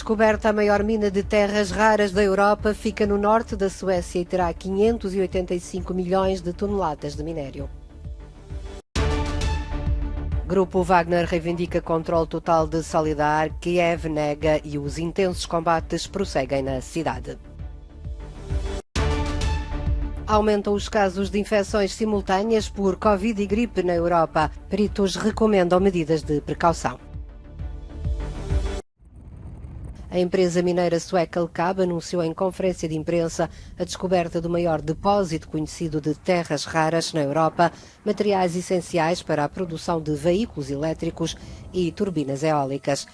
Descoberta a maior mina de terras raras da Europa, fica no norte da Suécia e terá 585 milhões de toneladas de minério. Grupo Wagner reivindica controle total de Soledar, Kiev nega e os intensos combates prosseguem na cidade. Aumentam os casos de infecções simultâneas por Covid e gripe na Europa. Peritos recomendam medidas de precaução. A empresa mineira sueca LKAB anunciou em conferência de imprensa a descoberta do maior depósito conhecido de terras raras na Europa, materiais essenciais para a produção de veículos elétricos e turbinas eólicas.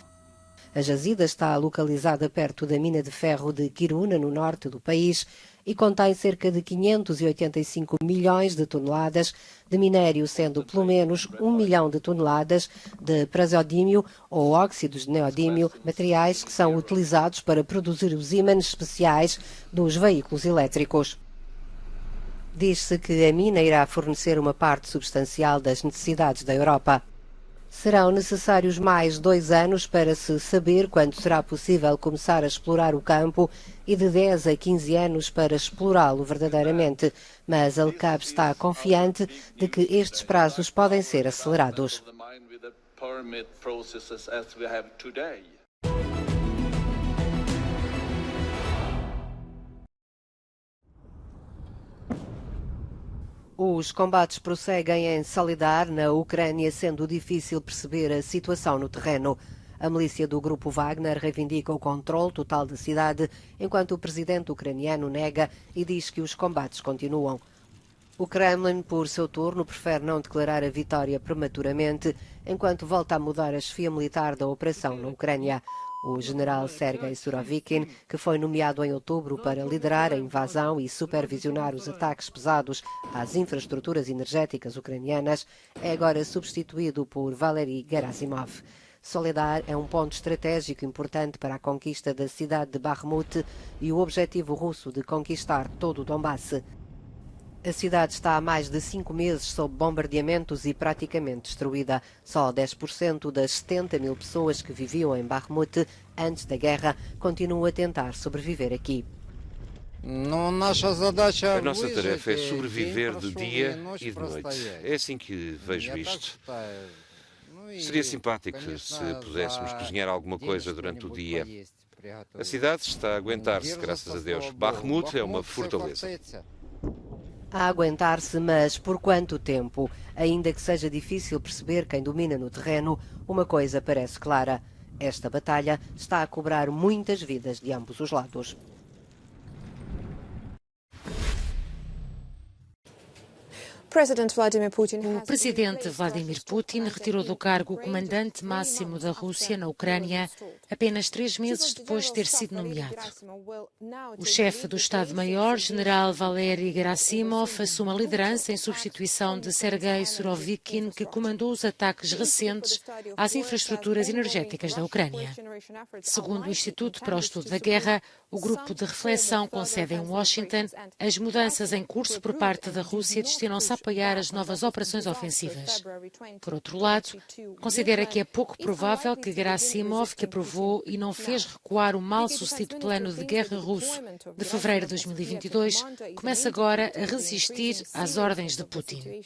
A jazida está localizada perto da mina de ferro de Kiruna, no norte do país, e contém cerca de 585 milhões de toneladas de minério, sendo pelo menos 1 milhão de toneladas de praseodímio ou óxidos de neodímio, materiais que são utilizados para produzir os ímãs especiais dos veículos elétricos. Diz-se que a mina irá fornecer uma parte substancial das necessidades da Europa. Serão necessários mais 2 anos para se saber quando será possível começar a explorar o campo e de 10 a 15 anos para explorá-lo verdadeiramente, mas a LKAB está confiante de que estes prazos podem ser acelerados. Os combates prosseguem em Soledar, na Ucrânia, sendo difícil perceber a situação no terreno. A milícia do Grupo Wagner reivindica o controle total da cidade, enquanto o presidente ucraniano nega e diz que os combates continuam. O Kremlin, por seu turno, prefere não declarar a vitória prematuramente, enquanto volta a mudar a chefia militar da operação na Ucrânia. O general Sergei Surovikin, que foi nomeado em outubro para liderar a invasão e supervisionar os ataques pesados às infraestruturas energéticas ucranianas, é agora substituído por Valery Gerasimov. Soledar é um ponto estratégico importante para a conquista da cidade de Bakhmut e o objetivo russo de conquistar todo o Donbass. A cidade está há mais de 5 meses sob bombardeamentos e praticamente destruída. Só 10% das 70 mil pessoas que viviam em Bakhmut antes da guerra continuam a tentar sobreviver aqui. A nossa tarefa é sobreviver de dia e de noite. É assim que vejo isto. Seria simpático se pudéssemos cozinhar alguma coisa durante o dia. A cidade está a aguentar-se, graças a Deus. Bakhmut é uma fortaleza. A aguentar-se, mas por quanto tempo? Ainda que seja difícil perceber quem domina no terreno, uma coisa parece clara. Esta batalha está a cobrar muitas vidas de ambos os lados. O presidente Vladimir Putin retirou do cargo o comandante máximo da Rússia na Ucrânia apenas 3 meses depois de ter sido nomeado. O chefe do Estado-Maior, general Valery Gerasimov, assume a liderança em substituição de Sergei Surovikin, que comandou os ataques recentes às infraestruturas energéticas da Ucrânia. Segundo o Instituto para o Estudo da Guerra, o grupo de reflexão com sede em Washington, as mudanças em curso por parte da Rússia destinam-se a apoiar as novas operações ofensivas. Por outro lado, considera que é pouco provável que Gerasimov, que aprovou e não fez recuar o mal-sucedido plano de guerra russo de fevereiro de 2022, comece agora a resistir às ordens de Putin.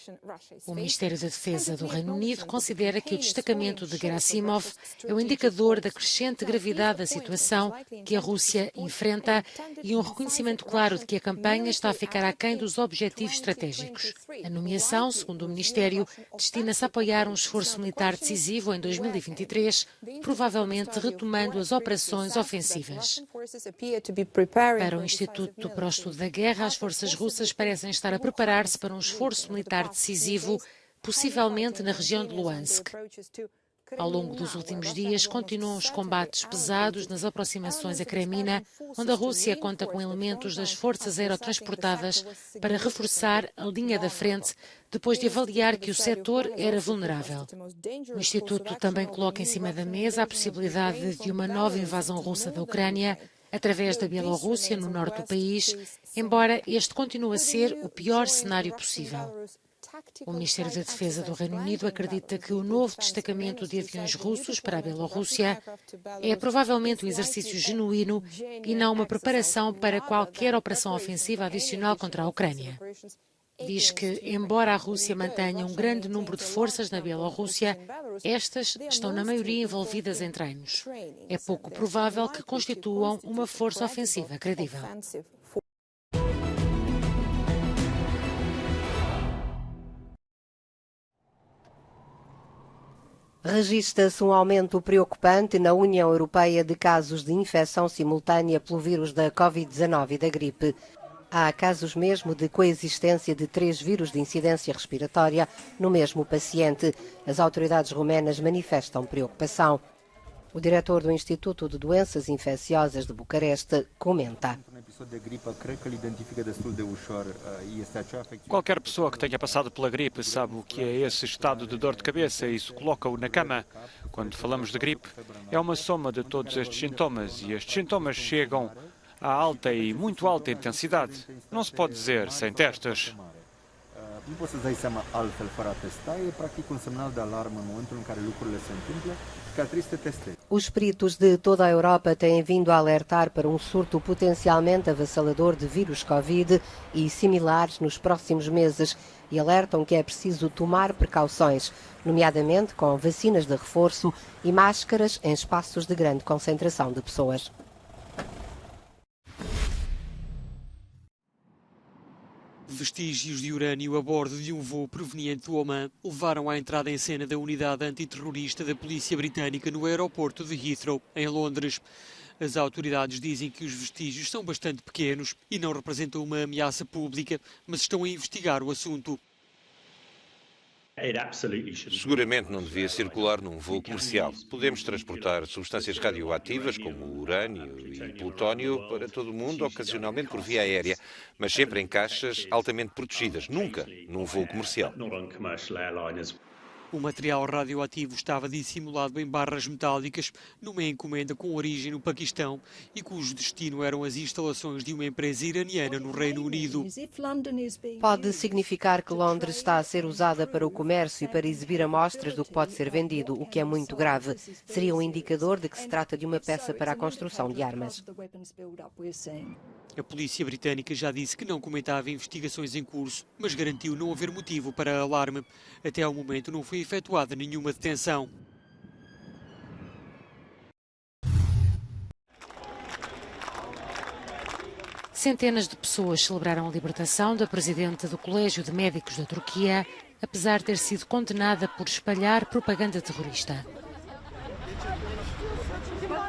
O Ministério da Defesa do Reino Unido considera que o destacamento de Gerasimov é um indicador da crescente gravidade da situação que a Rússia enfrenta e um reconhecimento claro de que a campanha está a ficar aquém dos objetivos estratégicos. A nomeação, segundo o Ministério, destina-se a apoiar um esforço militar decisivo em 2023, provavelmente retomando as operações ofensivas. Para o Instituto para o Estudo da Guerra, as forças russas parecem estar a preparar-se para um esforço militar decisivo, possivelmente na região de Luhansk. Ao longo dos últimos dias, continuam os combates pesados nas aproximações a Kremina, onde a Rússia conta com elementos das forças aerotransportadas para reforçar a linha da frente, depois de avaliar que o setor era vulnerável. O Instituto também coloca em cima da mesa a possibilidade de uma nova invasão russa da Ucrânia, através da Bielorrússia, no norte do país, embora este continue a ser o pior cenário possível. O Ministério da Defesa do Reino Unido acredita que o novo destacamento de aviões russos para a Bielorrússia é provavelmente um exercício genuíno e não uma preparação para qualquer operação ofensiva adicional contra a Ucrânia. Diz que, embora a Rússia mantenha um grande número de forças na Bielorrússia, estas estão na maioria envolvidas em treinos. É pouco provável que constituam uma força ofensiva credível. Registra-se um aumento preocupante na União Europeia de casos de infecção simultânea pelo vírus da Covid-19 e da gripe. Há casos mesmo de coexistência de 3 vírus de incidência respiratória no mesmo paciente. As autoridades romenas manifestam preocupação. O diretor do Instituto de Doenças Infecciosas de Bucareste comenta. Qualquer pessoa que tenha passado pela gripe sabe o que é esse estado de dor de cabeça e isso coloca-o na cama. Quando falamos de gripe, é uma soma de todos estes sintomas e estes sintomas chegam a alta e muito alta intensidade. Não se pode dizer sem testes. Nu poți să-ți dai seama altfel fără a testa, e practic un semnal de alarmă în momentul în care lucrurile se întâmplă și că ar trebui să te testezi. Os peritos de toda a Europa têm vindo a alertar para um surto potencialmente avassalador de vírus Covid e similares nos próximos meses e alertam que é preciso tomar precauções, nomeadamente com vacinas de reforço e máscaras em espaços de grande concentração de pessoas. Vestígios de urânio a bordo de um voo proveniente do Omã levaram à entrada em cena da unidade antiterrorista da polícia britânica no aeroporto de Heathrow, em Londres. As autoridades dizem que os vestígios são bastante pequenos e não representam uma ameaça pública, mas estão a investigar o assunto. Seguramente não devia circular num voo comercial. Podemos transportar substâncias radioativas, como urânio e plutónio, para todo o mundo, ocasionalmente por via aérea, mas sempre em caixas altamente protegidas, nunca num voo comercial. O material radioativo estava dissimulado em barras metálicas numa encomenda com origem no Paquistão e cujo destino eram as instalações de uma empresa iraniana no Reino Unido. Pode significar que Londres está a ser usada para o comércio e para exibir amostras do que pode ser vendido, o que é muito grave. Seria um indicador de que se trata de uma peça para a construção de armas. A polícia britânica já disse que não comentava investigações em curso, mas garantiu não haver motivo para alarme. Até ao momento não foi efetuada nenhuma detenção. Centenas de pessoas celebraram a libertação da presidente do Colégio de Médicos da Turquia, apesar de ter sido condenada por espalhar propaganda terrorista.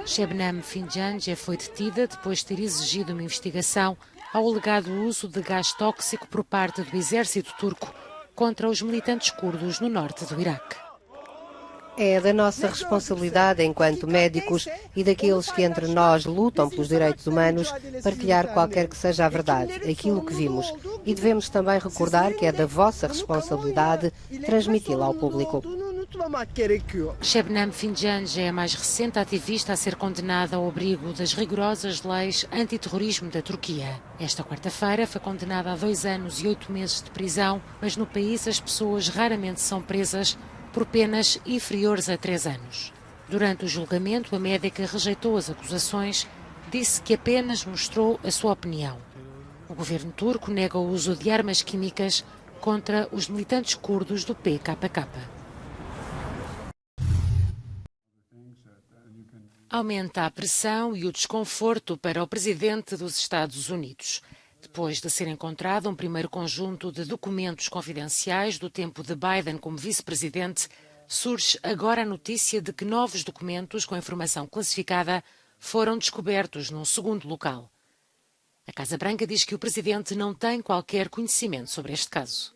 Şebnem Fincancı foi detida depois de ter exigido uma investigação ao alegado uso de gás tóxico por parte do exército turco contra os militantes curdos no norte do Iraque. É da nossa responsabilidade enquanto médicos e daqueles que entre nós lutam pelos direitos humanos partilhar qualquer que seja a verdade, aquilo que vimos. E devemos também recordar que é da vossa responsabilidade transmiti-la ao público. Şebnem Fincancı é a mais recente ativista a ser condenada ao abrigo das rigorosas leis antiterrorismo da Turquia. Esta quarta-feira foi condenada a 2 anos e 8 meses de prisão, mas no país as pessoas raramente são presas por penas inferiores a 3 anos. Durante o julgamento, a médica rejeitou as acusações, disse que apenas mostrou a sua opinião. O governo turco nega o uso de armas químicas contra os militantes curdos do PKK. Aumenta a pressão e o desconforto para o presidente dos Estados Unidos. Depois de ser encontrado um primeiro conjunto de documentos confidenciais do tempo de Biden como vice-presidente, surge agora a notícia de que novos documentos com informação classificada foram descobertos num segundo local. A Casa Branca diz que o presidente não tem qualquer conhecimento sobre este caso.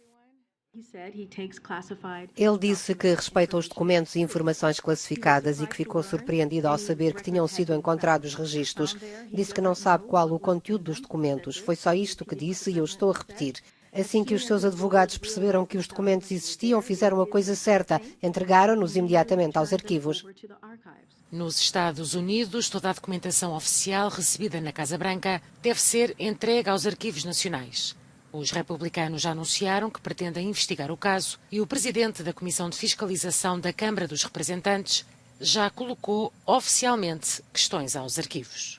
Ele disse que respeita os documentos e informações classificadas e que ficou surpreendido ao saber que tinham sido encontrados registros. Disse que não sabe qual o conteúdo dos documentos. Foi só isto que disse e eu estou a repetir. Assim que os seus advogados perceberam que os documentos existiam, fizeram a coisa certa. Entregaram-nos imediatamente aos arquivos. Nos Estados Unidos, toda a documentação oficial recebida na Casa Branca deve ser entregue aos arquivos nacionais. Os republicanos já anunciaram que pretendem investigar o caso e o presidente da Comissão de Fiscalização da Câmara dos Representantes já colocou oficialmente questões aos arquivos.